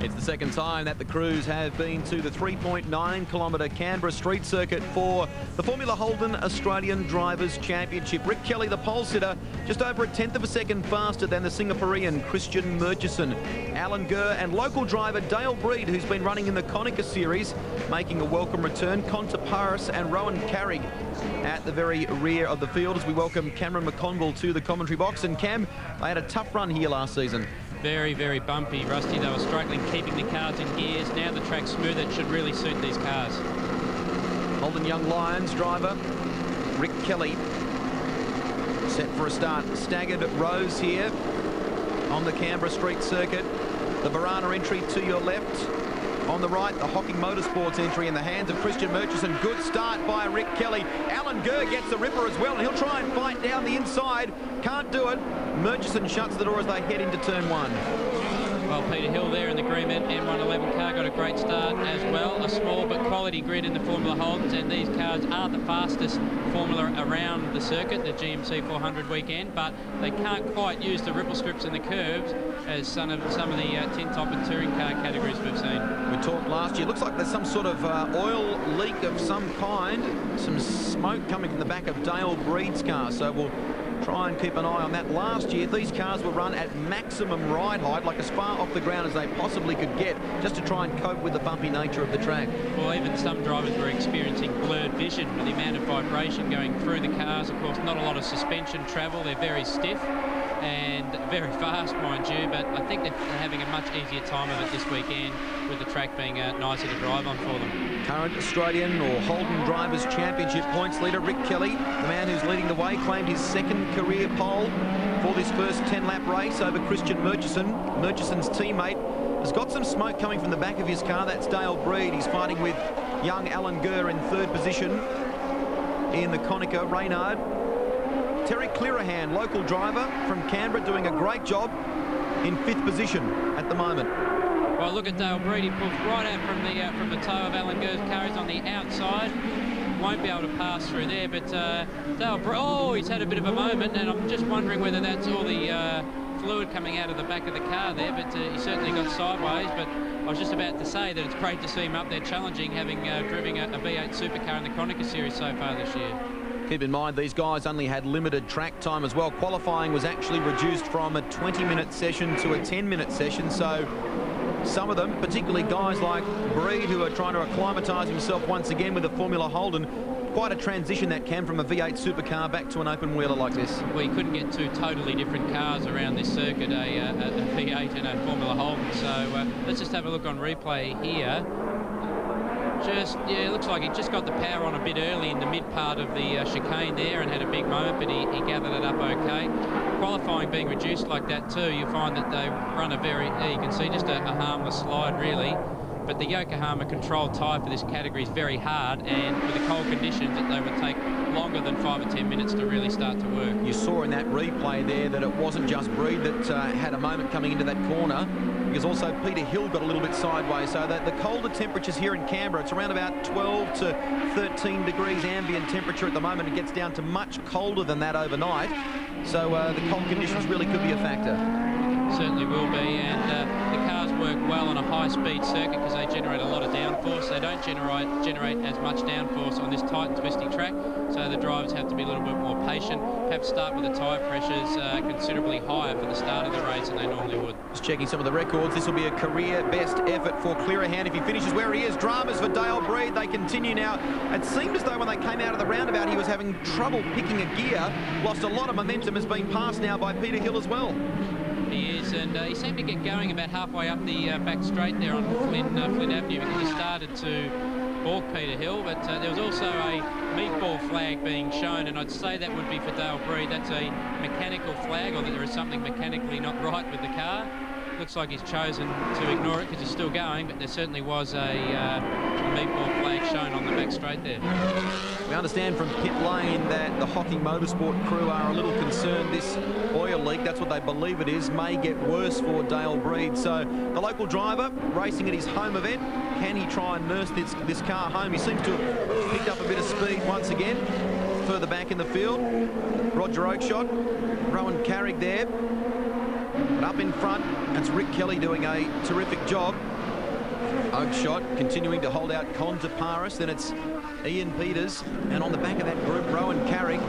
It's the second time that the crews have been to the 3.9-kilometre Canberra street circuit for the Formula Holden Australian Drivers' Championship. Rick Kelly, the pole sitter, just over a tenth of a second faster than the Singaporean Christian Murchison. Alan Gurr and local driver Dale Breed, who's been running in the Konica Series, making a welcome return. Conta Paris and Rowan Carrick at the very rear of the field as we welcome Cameron McConville to the commentary box. And Cam, they had a tough run here last season. Very, very bumpy, Rusty. They were struggling keeping the cars in gears. Now the track's smooth. It should really suit these cars. Holden Young Lions driver Rick Kelly set for a start. Staggered rows here on the Canberra street circuit. The Barana entry to your left. On the right, the Hocking Motorsports entry in the hands of Christian Murchison. Good start by Rick Kelly. Alan Gurr gets the ripper as well, and he'll try and fight down the inside. Can't do it. Murchison shuts the door as they head into turn one. Well, Peter Hill there in the green M111 car got a great start as well. A small but quality grid in the Formula Holdens, and these cars are the fastest Formula around the circuit, the GMC 400 weekend, but they can't quite use the ripple strips and the curves as some of the tin top and touring car categories we've seen. We talked last year. Looks like there's some sort of oil leak of some kind. Some smoke coming from the back of Dale Breed's car, so we'll try and keep an eye on that. Last year, these cars were run at maximum ride height, like as far off the ground as they possibly could get, just to try and cope with the bumpy nature of the track. Well, even some drivers were experiencing blurred vision with the amount of vibration going through the cars. Of course, not a lot of suspension travel. They're very stiff and very fast, mind you, but I think they're having a much easier time of it this weekend with the track being nicer to drive on for them. Current Australian or Holden Drivers' Championship points leader Rick Kelly, the man who's leading the way, claimed his second career pole for this first 10-lap race over Christian Murchison. Murchison's teammate has got some smoke coming from the back of his car. That's Dale Breed. He's fighting with young Alan Gurr in third position in the Konica Reynard. Terry Clearahan, local driver from Canberra, doing a great job in fifth position at the moment. Well, look at Dale Breed. He pulls right out from the toe of Alan Gurr's car. He's on the outside. Won't be able to pass through there, but Dale Breed, oh, he's had a bit of a moment, and I'm just wondering whether that's all the fluid coming out of the back of the car there, but he certainly got sideways. But I was just about to say that it's great to see him up there challenging, having driven a V8 supercar in the Konica Series so far this year. Keep in mind, these guys only had limited track time as well. Qualifying was actually reduced from a 20-minute session to a 10-minute session, so some of them, particularly guys like Breed, who are trying to acclimatise himself once again with the Formula Holden, quite a transition that can from a V8 supercar back to an open wheeler like this. Well, you couldn't get two totally different cars around this circuit, a V8 and a Formula Holden. So let's just have a look on replay here. Yeah, it looks like he just got the power on a bit early in the mid part of the chicane there and had a big moment, but he gathered it up okay. Qualifying being reduced like that too, you find that they run a very, you can see just a harmless slide really. But the Yokohama controlled tyre for this category is very hard, and with the cold conditions that they would take longer than 5 or 10 minutes to really start to work. You saw in that replay there that it wasn't just Breed that had a moment coming into that corner, because also Peter Hill got a little bit sideways. So that the colder temperatures here in Canberra, it's around about 12 to 13 degrees ambient temperature at the moment. It gets down to much colder than that overnight. So the cold conditions really could be a factor. Certainly will be, and the cars work well on a high-speed circuit because they generate a lot of downforce. They don't generate as much downforce on this tight and twisty track, so the drivers have to be a little bit more patient, perhaps start with the tyre pressures considerably higher for the start of the race than they normally would. Just checking some of the records. This will be a career best effort for Clearahan if he finishes where he is. Dramas for Dale Breed. They continue now. It seemed as though when they came out of the roundabout he was having trouble picking a gear. Lost a lot of momentum, has been passed now by Peter Hill as well. He is, and he seemed to get going about halfway up the back straight there on Flynn Avenue because he started to balk Peter Hill, but there was also a meatball flag being shown, and I'd say that would be for Dale Breed. That's a mechanical flag, or that there is something mechanically not right with the car. Looks like he's chosen to ignore it because he's still going, but there certainly was a meatball flag shown on the back straight there. We understand from pit lane that the Hocking Motorsport crew are a little concerned this oil leak, that's what they believe it is, may get worse for Dale Breed. So the local driver racing at his home event, can he try and nurse this car home? He seems to have picked up a bit of speed once again further back in the field. Roger Oakeshott, Rowan Carrick there. But up in front, that's Rick Kelly doing a terrific job. Oakeshott continuing to hold out Con to Paris. Then it's Ian Peters. And on the back of that group, Rowan Carrick.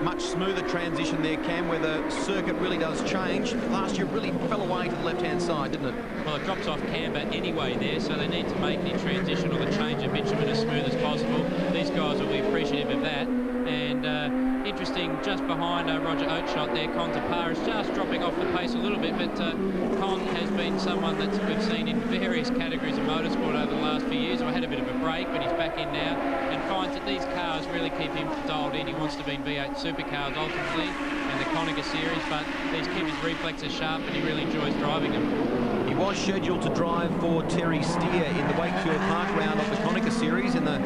Much smoother transition there, Cam, where the circuit really does change. Last year really fell away to the left-hand side, didn't it? Well, it drops off Canberra anyway there, so they need to make the transition or the change of bitumen as smooth as possible. These guys will be appreciative of that. And interesting, just behind Roger Oakeshott there, Con to Paris, just dropping off the pace a little bit, but Con has been someone that we've seen in various categories of motorsport over the last few years. I had a bit of a break, but he's back in now and finds that these cars really keep him dialed in. He wants to be in V8 supercars ultimately and the Conacher series, but these keep his reflexes sharp and he really enjoys driving them. He was scheduled to drive for Terry Steer in the Wakefield Park round of the Conacher series in the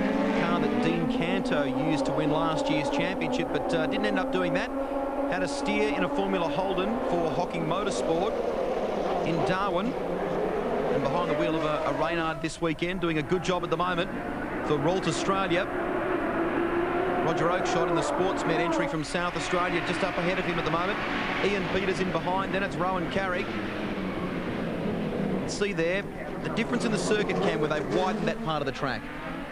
car that Dean Canto used to win last year's championship, but didn't end up doing that. Had a steer in a Formula Holden for Hocking Motorsport in Darwin, and behind the wheel of a Reynard this weekend, doing a good job at the moment for Ralt Australia. Roger Oakeshott in the Sportsmed entry from South Australia, just up ahead of him at the moment. Ian Peters in behind, then it's Rowan Carrick. See there the difference in the circuit, Cam, where they've widened that part of the track.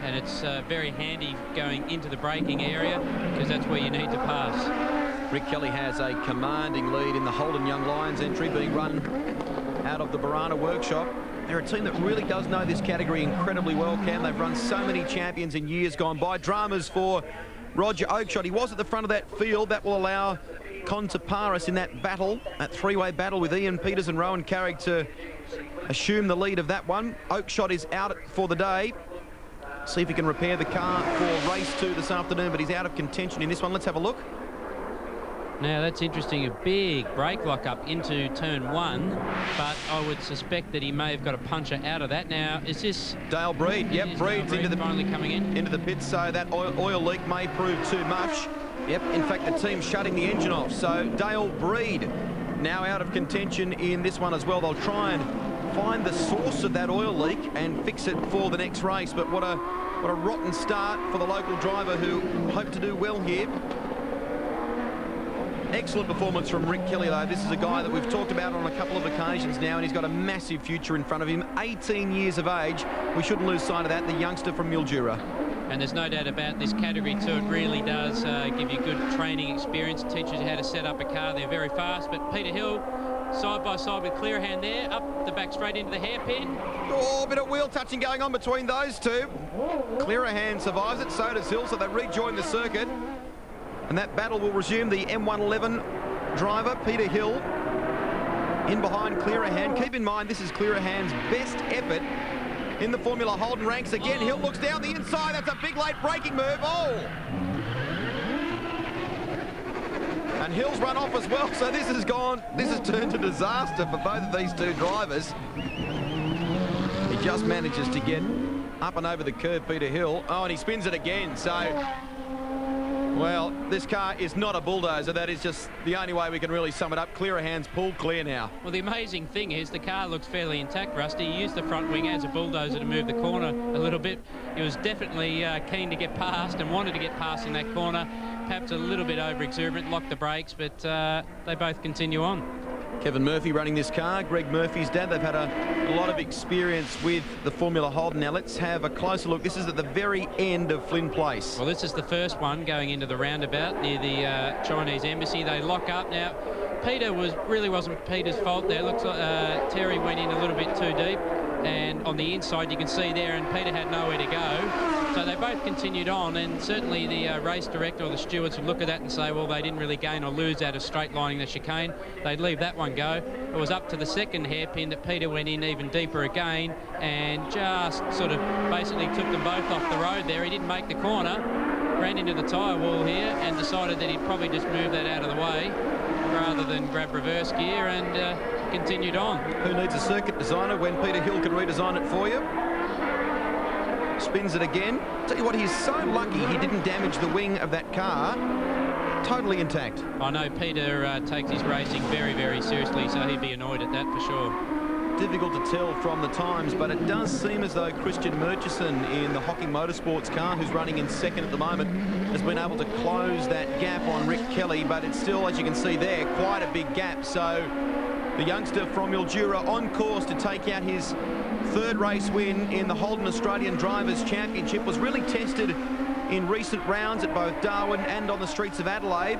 And it's very handy going into the braking area because that's where you need to pass. Rick Kelly has a commanding lead in the Holden Young Lions entry being run out of the Barana workshop. They're a team that really does know this category incredibly well, Cam. They've run so many champions in years gone by. Dramas for Roger Oakeshott. He was at the front of that field. That will allow Con to Paris in that battle, that three-way battle with Ian Peters and Rowan Carrick to assume the lead of that one. Oakeshott is out for the day. See if he can repair the car for race 2 this afternoon, but he's out of contention in this one. Let's have a look. Now that's interesting, a big brake lock up into turn 1, but I would suspect that he may have got a puncher out of that. Now, is this Dale Breed? Yep, Breed's into the finally coming into the pits, so that oil leak may prove too much. Yep, in fact the team's shutting the engine off, so Dale Breed now out of contention in this one as well. They'll try and find the source of that oil leak and fix it for the next race, but what a rotten start for the local driver who hoped to do well here. Excellent performance from Rick Kelly, though. This is a guy that we've talked about on a couple of occasions now, and he's got a massive future in front of him. 18 years of age. We shouldn't lose sight of that. The youngster from Mildura. And there's no doubt about this category too. It really does give you good training experience. It teaches you how to set up a car. They're very fast. But Peter Hill, side by side with Clearahan there, up the back straight into the hairpin. Oh, a bit of wheel touching going on between those two. Clearahan survives it, so does Hill, so they rejoin the circuit. And that battle will resume. The M111 driver, Peter Hill, in behind Clearahan. Keep in mind, this is Clearahan's best effort in the Formula Holden ranks. Again, Hill looks down the inside. That's a big late braking move. Oh! And Hill's run off as well, so this has turned to disaster for both of these two drivers. He just manages to get up and over the curb, Peter Hill. Oh, and he spins it again, so... Well, this car is not a bulldozer. That is just the only way we can really sum it up. Clearahan's pulled clear now. Well, the amazing thing is the car looks fairly intact, Rusty. He used the front wing as a bulldozer to move the corner a little bit. He was definitely keen to get past and wanted to get past in that corner. Perhaps a little bit over-exuberant, locked the brakes, but they both continue on. Kevin Murphy running this car, Greg Murphy's dad. They've had a lot of experience with the Formula Holden. Now let's have a closer look. This is at the very end of Flynn Place. Well, this is the first one going into the roundabout near the Chinese embassy. They lock up. Now, Peter really wasn't Peter's fault there. Looks like Terry went in a little bit too deep, and on the inside you can see there, and Peter had nowhere to go. So they both continued on, and certainly the race director or the stewards would look at that and say, well, they didn't really gain or lose out of straight lining the chicane. They'd leave that one go. It was up to the second hairpin that Peter went in even deeper again and just sort of basically took them both off the road there. He didn't make the corner, ran into the tyre wall here and decided that he'd probably just move that out of the way rather than grab reverse gear, and continued on. Who needs a circuit designer when Peter Hill can redesign it for you? Spins it again. Tell you what, he's so lucky he didn't damage the wing of that car. Totally intact. I know Peter takes his racing very, very seriously, so he'd be annoyed at that for sure. difficult to tell from the times, but it does seem as though Christian Murchison in the Hockey Motorsports car, who's running in second at the moment, has been able to close that gap on Rick Kelly, but it's still, as you can see there, quite a big gap. So the youngster from Mildura on course to take out his third race win in the Holden Australian Drivers' Championship. Was really tested in recent rounds at both Darwin and on the streets of Adelaide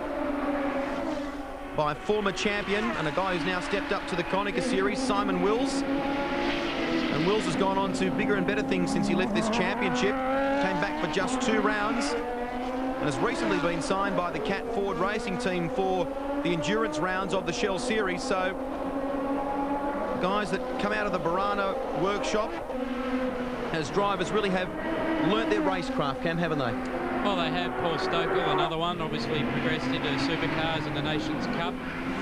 by a former champion and a guy who's now stepped up to the Konica Series, Simon Wills. And Wills has gone on to bigger and better things since he left this championship. Came back for just 2 rounds and has recently been signed by the Cat Ford Racing Team for the endurance rounds of the Shell Series. So guys that come out of the Barana workshop as drivers really have learnt their racecraft, Cam, haven't they? Well, they have. Paul Stokell, another one, obviously progressed into supercars in the Nations Cup.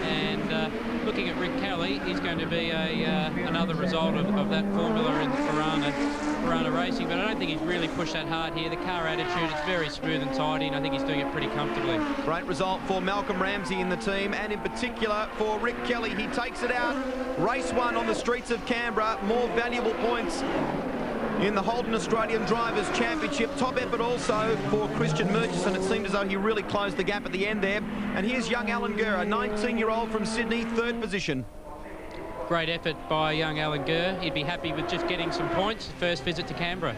And looking at Rick Kelly, he's going to be another result of that formula in Barana racing. But I don't think he's really pushed that hard here. The car attitude, it's very smooth and tidy, and I think he's doing it pretty comfortably. Great result for Malcolm Ramsey in the team, and in particular for Rick Kelly. He takes it out. Race 1 on the streets of Canberra. More valuable points in the Holden Australian Drivers' Championship. Top effort also for Christian Murchison. It seemed as though he really closed the gap at the end there. And here's young Alan Gurr, a 19-year-old from Sydney, 3rd position. Great effort by young Alan Gurr. He'd be happy with just getting some points, first visit to Canberra.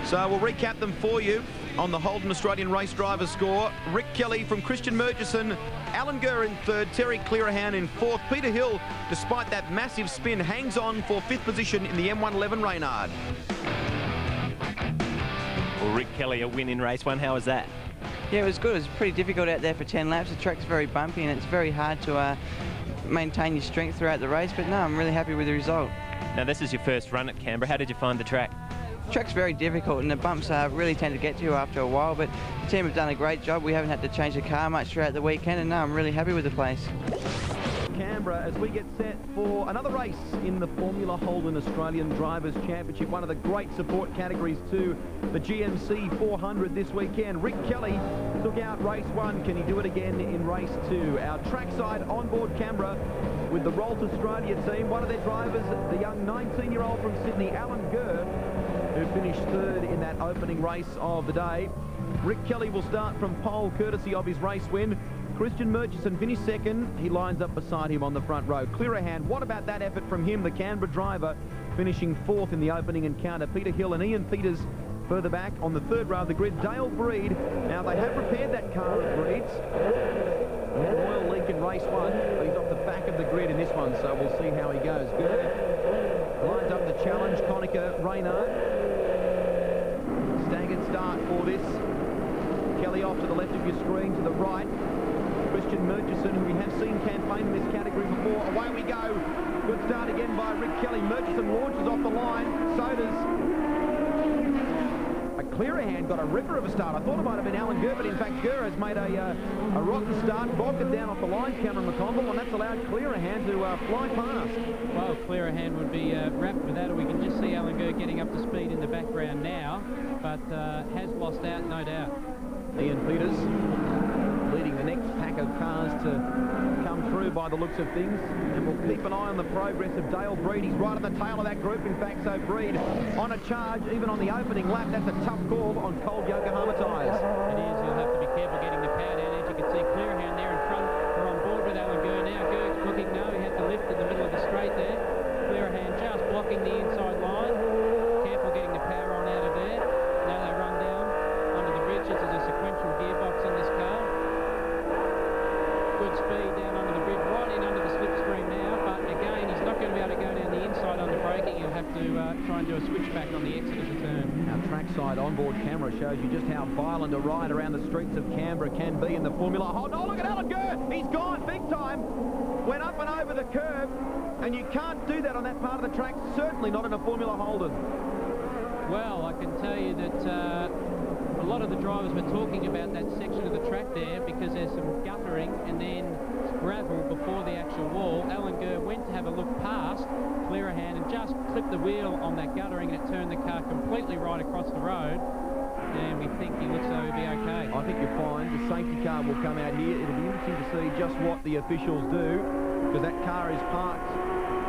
So we'll recap them for you on the Holden Australian Race Driver score. Rick Kelly from Christian Murchison, Alan Gurr in 3rd, Terry Clearahan in 4th. Peter Hill, despite that massive spin, hangs on for 5th position in the M111 Reynard. Well, Rick Kelly, a win in race 1. How was that? Yeah, it was good. It was pretty difficult out there for 10 laps. The track's very bumpy and it's very hard to maintain your strength throughout the race. But no, I'm really happy with the result. Now, this is your first run at Canberra. How did you find the track? The track's very difficult and the bumps really tend to get to you after a while, but the team have done a great job. We haven't had to change the car much throughout the weekend, and no, I'm really happy with the place. Canberra as we get set for another race in the Formula Holden Australian Drivers' Championship, one of the great support categories to the GMC 400 this weekend. Rick Kelly took out race 1. Can he do it again in race 2? Our trackside onboard camera with the Rolt Australia team. One of their drivers, the young 19-year-old from Sydney, Alan Gurr, who finished 3rd in that opening race of the day. Rick Kelly will start from pole courtesy of his race win. Christian Murchison finished 2nd. He lines up beside him on the front row. Clearahan, what about that effort from him, the Canberra driver, finishing 4th in the opening encounter. Peter Hill and Ian Peters further back on the 3rd row of the grid. Dale Breed, now they have repaired that car at Breed's. He had an oil leak in race 1, but he's off the back of the grid in this one, so we'll see how he goes. Good. Lines up the challenge, Konica Reynard. Staggered start for this. Kelly off to the left of your screen, to the right. Christian Murchison, who we have seen campaign in this category before. Away we go. Good start again by Rick Kelly. Murchison launches off the line. So does Clearahan. Got a ripper of a start. I thought it might have been Alan Gurr, but in fact Gurr has made a rotten start, bogged it down off the line, Cameron McConville, and that's allowed Clearahan to fly past. Well, Clearahan would be wrapped with that, or we can just see Alan Gurr getting up to speed in the background now, but has lost out, no doubt. Ian Peters leading the next pack of cars to come through by the looks of things, and we'll keep an eye on the progress of Dale Breed. He's right at the tail of that group, in fact, so Breed on a charge even on the opening lap. That's a tough call on cold Yokohama tyres. It is. You'll have to be careful getting the power down. As you can see, Clearahan there in front. We're on board with Alan Gurr now. Gurr looking, no, he had to lift in the middle of the straight there. Clearahan just blocking the inside line. Careful getting the power on out of there. Now they run down under the bridge. This is a sequential gearbox in this car. Good speed down under the bridge, right in under the slipstream now, but again he's not going to be able to go down the inside under braking. He'll have to try and do a switchback on the exit of the turn. Our trackside onboard camera shows you just how violent a ride around the streets of Canberra can be in the Formula Holden. Oh, look at Alan Gurr! He's gone big time! Went up and over the curb, and you can't do that on that part of the track, certainly not in a Formula Holden. Well, I can tell you that a lot of the drivers were talking about that section of the track there because there's some guttering and then gravel before the actual wall. Alan Gurr went to have a look past Clearahan and just clipped the wheel on that guttering, and it turned the car completely right across the road. And we think he looks like he'll be okay. I think you're fine. The safety car will come out here. It'll be interesting to see just what the officials do. because that car is parked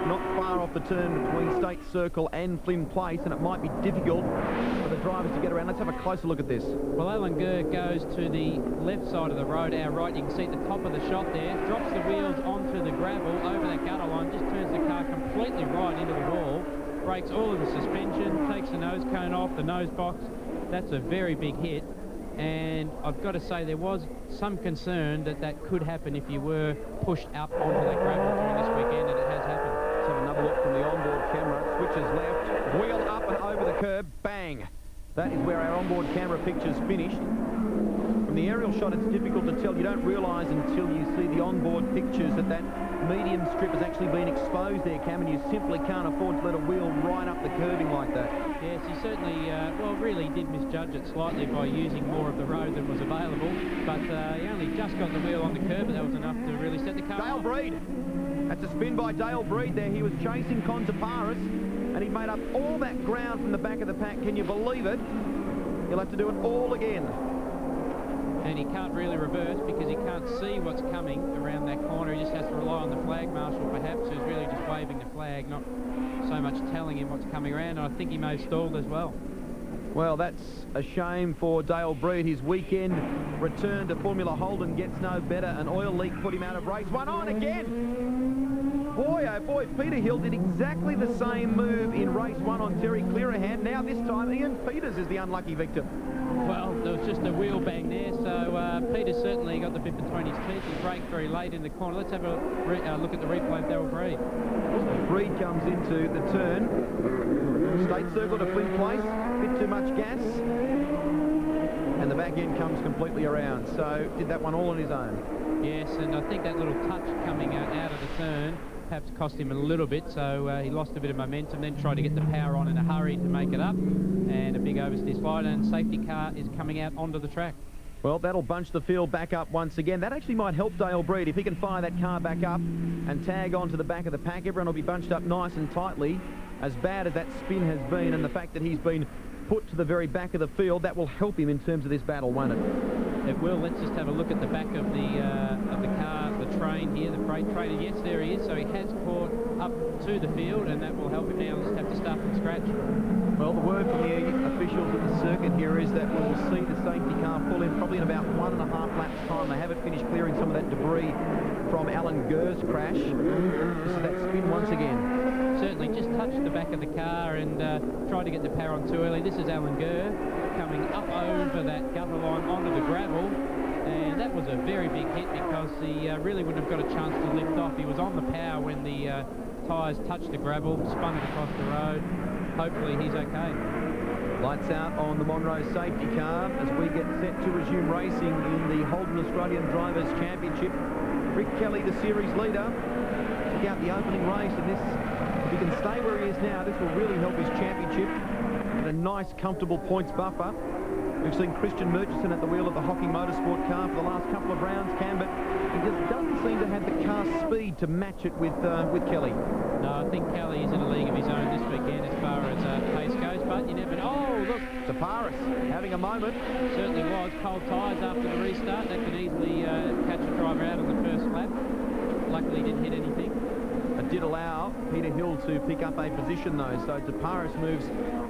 not far off the turn between State Circle and Flynn Place, and it might be difficult for the drivers to get around. Let's have a closer look at this. Well, Alan Gurr goes to the left side of the road, our right. You can see at the top of the shot there, drops the wheels onto the gravel over that gutter line, just turns the car completely right into the wall, breaks all of the suspension, takes the nose cone off, the nose box. That's a very big hit. And I've got to say there was some concern that that could happen if you were pushed up onto that gravel during this weekend, and it has happened. Let's have another look from the onboard camera. Switches left, wheel up and over the curb, bang. That is where our onboard camera picture's finished. From the aerial shot, it's difficult to tell. You don't realise until you see the onboard pictures that that medium strip has actually been exposed there, Cam, and you simply can't afford to let a wheel right up the curbing like that. Yes, he certainly, well, really did misjudge it slightly by using more of the road than was available, but he only just got the wheel on the curb, but that was enough to really set the car Dale off. Breed. That's a spin by Dale Breed there. He was chasing Contaparis, and he made up all that ground from the back of the pack. Can you believe it? He'll have to do it all again. And he can't really reverse because he can't see what's coming around that corner. He just has to rely on the flag marshal, perhaps, who's really just waving the flag, not so much telling him what's coming around. And I think he may have stalled as well. Well, that's a shame for Dale Breed. His weekend return to Formula Holden gets no better. An oil leak put him out of race. One on again. Boy, oh boy, Peter Hill did exactly the same move in race 1 on Terry Clearahan. Now this time Ian Peters is the unlucky victim. Well, there was just a wheel bang there, so Peter certainly got the bit between his teeth. He braked very late in the corner. Let's have a look at the replay of Dale Breed. Breed comes into the turn. State Circle to Flynn Place. Bit too much gas. And the back end comes completely around. So did that one all on his own. Yes, and I think that little touch coming out of the turn perhaps cost him a little bit, so he lost a bit of momentum, then tried to get the power on in a hurry to make it up, and a big oversteer slide, and safety car is coming out onto the track. Well, that'll bunch the field back up once again. That actually might help Dale Breed if he can fire that car back up and tag onto the back of the pack. Everyone will be bunched up nice and tightly. As bad as that spin has been, and the fact that he's been put to the very back of the field, that will help him in terms of this battle, won't it? It will. Let's just have a look at the back of the car, the train here, the freight trader. Yes, there he is. So he has caught up to the field, and that will help him now. Just have to start from scratch. Well, the word from the officials at the circuit here is that we'll see the safety car pull in probably in about 1.5 laps time. They haven't finished clearing some of that debris from Alan Gurr's crash. This is that spin once again. Certainly just touched the back of the car and tried to get the power on too early. This is Alan Gurr coming up over that gutter line onto the gravel, and that was a very big hit because he really wouldn't have got a chance to lift off. He was on the power when the tyres touched the gravel, spun it across the road. Hopefully he's okay. Lights out on the Monroe safety car as we get set to resume racing in the Holden Australian Drivers' Championship. Rick Kelly, the series leader, took out the opening race, and this, if he can stay where he is now, this will really help his championship and a nice, comfortable points buffer. We've seen Christian Murchison at the wheel of the Hockey Motorsport car for the last couple of rounds, Cam, but he just doesn't seem to have the car speed to match it with Kelly. No, I think Kelly is in a league of his own this weekend as far as pace goes, but you never know. Oh, look. Taparis having a moment. Certainly was. Cold tyres after the restart. That could easily catch a driver out on the first lap. Luckily, he didn't hit anything. It did allow Peter Hill to pick up a position, though, so Taparis moves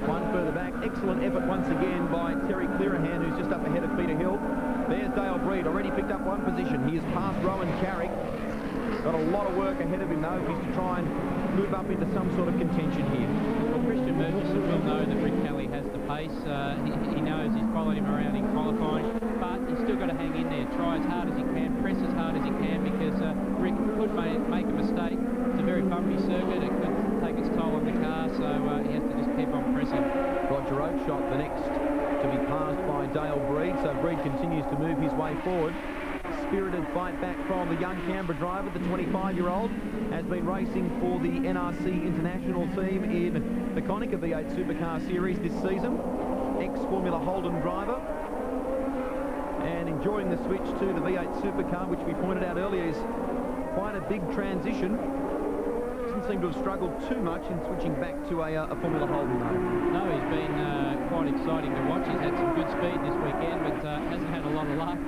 one further back. Excellent effort once again by Terry Clearahan, who's just up ahead of Peter Hill. There's Dale Breed, already picked up one position. He is past Rowan Carrick. Got a lot of work ahead of him, though, if he's to try and move up into some sort of contention here. Well, Christian Murchison will know that Rick Kelly has the pace. He knows he's followed him around in qualifying, but he's still got to hang in there, try as hard as he can, press as hard as he can, because Rick could make a mistake. It's a very bumpy circuit. It could take its toll on the car, so he has to just keep on pressing. Roger Oakeshott, the next to be passed by Dale Breed, so Breed continues to move his way forward. Spirited fight back from the young Canberra driver, the 25-year-old, has been racing for the NRC International team in the Konica V8 Supercar Series this season. Ex-Formula Holden driver, and enjoying the switch to the V8 Supercar, which we pointed out earlier is quite a big transition. Doesn't seem to have struggled too much in switching back to a Formula Holden, though. No, he's been quite exciting to watch. He's had some good speed this weekend, but hasn't had a lot of luck.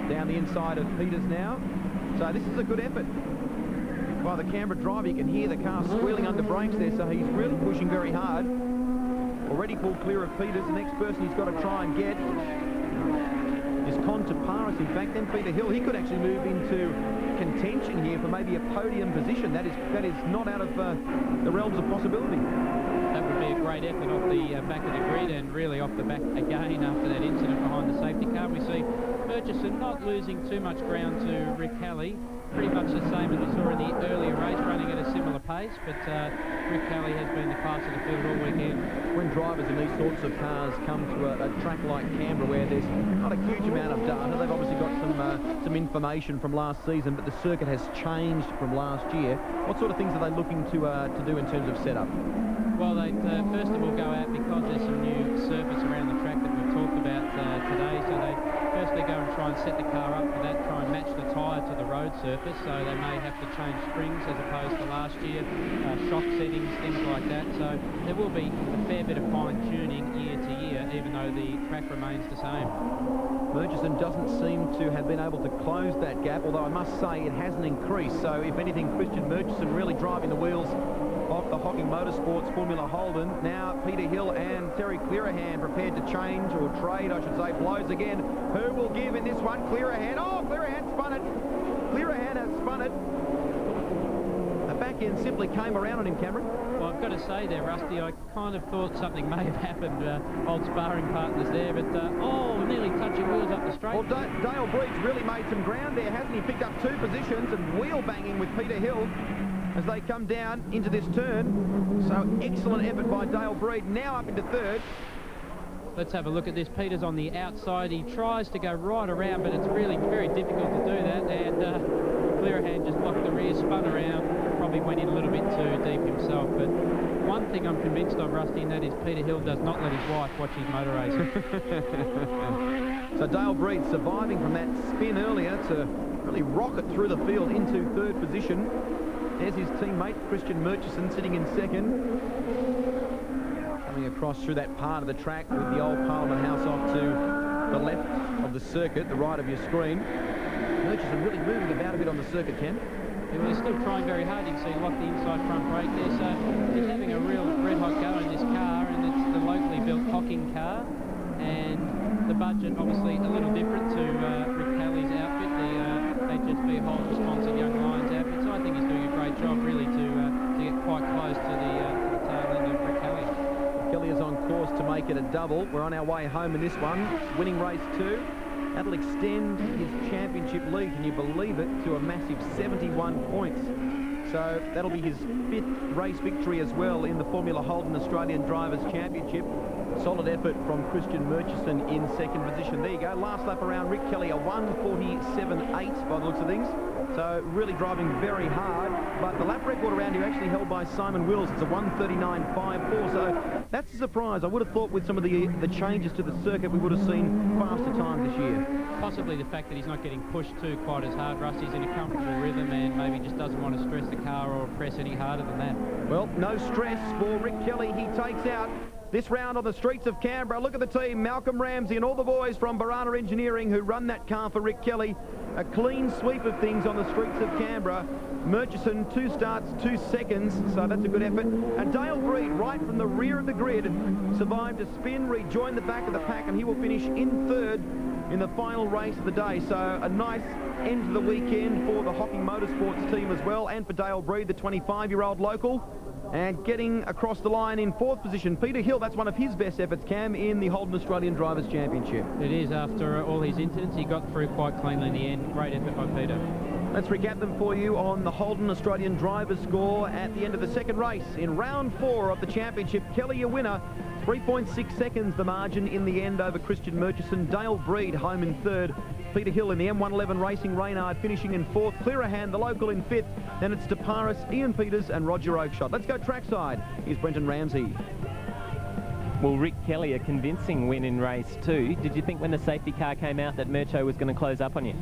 Down the inside of Peters now. So this is a good effort. by the Canberra driver. You can hear the car squealing under brakes there, so he's really pushing very hard. Already pulled clear of Peters. The next person he's got to try and get is Paris. In fact, then Peter Hill, he could actually move into contention here for maybe a podium position. That is not out of the realms of possibility. That would be a great effort off the back of the grid, and really off the back again after that incident behind the safety car. We see Murchison not losing too much ground to Rick Kelly. Pretty much the same as we saw in the earlier race, running at a similar pace, but Rick Kelly has been the class of the field all weekend. When drivers in these sorts of cars come to a track like Canberra, where there's not a huge amount of data, they've obviously got some information from last season, but the circuit has changed from last year. What sort of things are they looking to do in terms of setup? Well, they first of all go out because there's some new surface around the track that we've talked about today, so they firstly go and try and set the car up for that, try and match the tyre to the road surface, so they may have to change springs as opposed to last year, shock settings, things like that. So there will be a fair bit of fine-tuning year to year, even though the track remains the same. Murchison doesn't seem to have been able to close that gap, although I must say it hasn't increased. So if anything, Christian Murchison really driving the wheels of the Hocking Motorsports Formula Holden. Now Peter Hill and Terry Clearahan prepared to change, or trade I should say, blows again. Who will give in this one? Clearahan. Oh, Clearahan spun it. Clearahan has spun it. The back end simply came around on him, Cameron. Well, I've got to say there, Rusty, I kind of thought something may have happened. Old sparring partners there, but nearly touching wheels up the straight. Well, Dale Breed's really made some ground there, hasn't he? Picked up 2 positions and wheel banging with Peter Hill as they come down into this turn. So excellent effort by Dale Breed, now up into 3rd. Let's have a look at this. Peter's on the outside. He tries to go right around, but it's really very difficult to do that. And Clearahan just blocked the rear, spun around, probably went in a little bit too deep himself. But one thing I'm convinced of, Rusty, and that is Peter Hill does not let his wife watch his motor racing. So Dale Breed surviving from that spin earlier to really rocket through the field into 3rd position. There's his teammate, Christian Murchison, sitting in 2nd. Coming across through that part of the track with the old Parliament House off to the left of the circuit, the right of your screen. Murchison really moving about a bit on the circuit, Ken. Yeah, he's still trying very hard. You can see lock the inside front brake there. So he's having a real red-hot go in this car, and it's the locally built Hocking car. And the budget, obviously, a little different to Rick Kelly's outfit, the HSB Holden sponsored Young Lions outfit. So I think he's doing a great job, really, to get quite close to the tail end of Rick Kelly. Kelly is on course to make it a double. We're on our way home in this one, winning race 2. That'll extend his championship lead, can you believe it, to a massive 71 points. So that'll be his 5th race victory as well in the Formula Holden Australian Drivers' Championship. Solid effort from Christian Murchison in 2nd position. There you go, last lap around Rick Kelly, a 1:47.8 by the looks of things. So really driving very hard, but the lap record around here actually held by Simon Wills. It's a 1:39.54, so that's a surprise. I would have thought with some of the changes to the circuit we would have seen faster time this year. Possibly the fact that he's not getting pushed too quite as hard. Rusty's in a comfortable rhythm and maybe just doesn't want to stress the car or press any harder than that. Well, no stress for Rick Kelly. He takes out this round on the streets of Canberra. Look at the team, Malcolm Ramsey and all the boys from Barana Engineering who run that car for Rick Kelly. A clean sweep of things on the streets of Canberra. Murchison, 2 starts, 2 seconds, so that's a good effort. And Dale Breed, right from the rear of the grid, survived a spin, rejoined the back of the pack, and he will finish in 3rd in the final race of the day. So a nice end to the weekend for the Hocking Motorsports team as well, and for Dale Breed, the 25-year-old local. And getting across the line in 4th position, Peter Hill. That's one of his best efforts, Cam, in the Holden Australian Drivers' Championship. It is. After all his incidents, he got through quite cleanly in the end. Great effort by Peter. Let's recap them for you on the Holden Australian Drivers' score at the end of the 2nd race. In round 4 of the championship, Kelly, your winner. 3.6 seconds the margin in the end over Christian Murchison. Dale Breed home in 3rd. Peter Hill in the M111 Racing Reynard finishing in 4th. Clearahan, the local, in 5th. Then it's Paris, Ian Peters and Roger Oakeshott. Let's go trackside. Here's Brenton Ramsey. Well, Rick Kelly, a convincing win in race 2. Did you think when the safety car came out that Murcho was going to close up on you?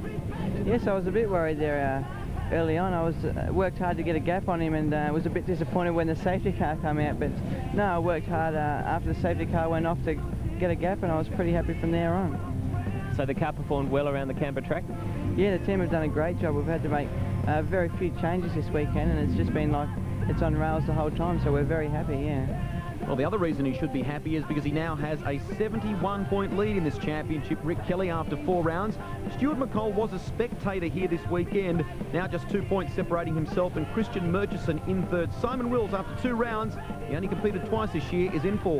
Yes, I was a bit worried there early on. I was worked hard to get a gap on him, and was a bit disappointed when the safety car came out. But no, I worked hard after the safety car went off to get a gap, and I was pretty happy from there on. So the car performed well around the Canberra track? Yeah, the team have done a great job. We've had to make very few changes this weekend, and it's just been like it's on rails the whole time, so we're very happy, yeah. Well, the other reason he should be happy is because he now has a 71-point lead in this championship, Rick Kelly, after 4 rounds. Stuart McColl was a spectator here this weekend, now just 2 points separating himself and Christian Murchison in third. Simon Wills, after 2 rounds, he only competed twice this year, is in fourth.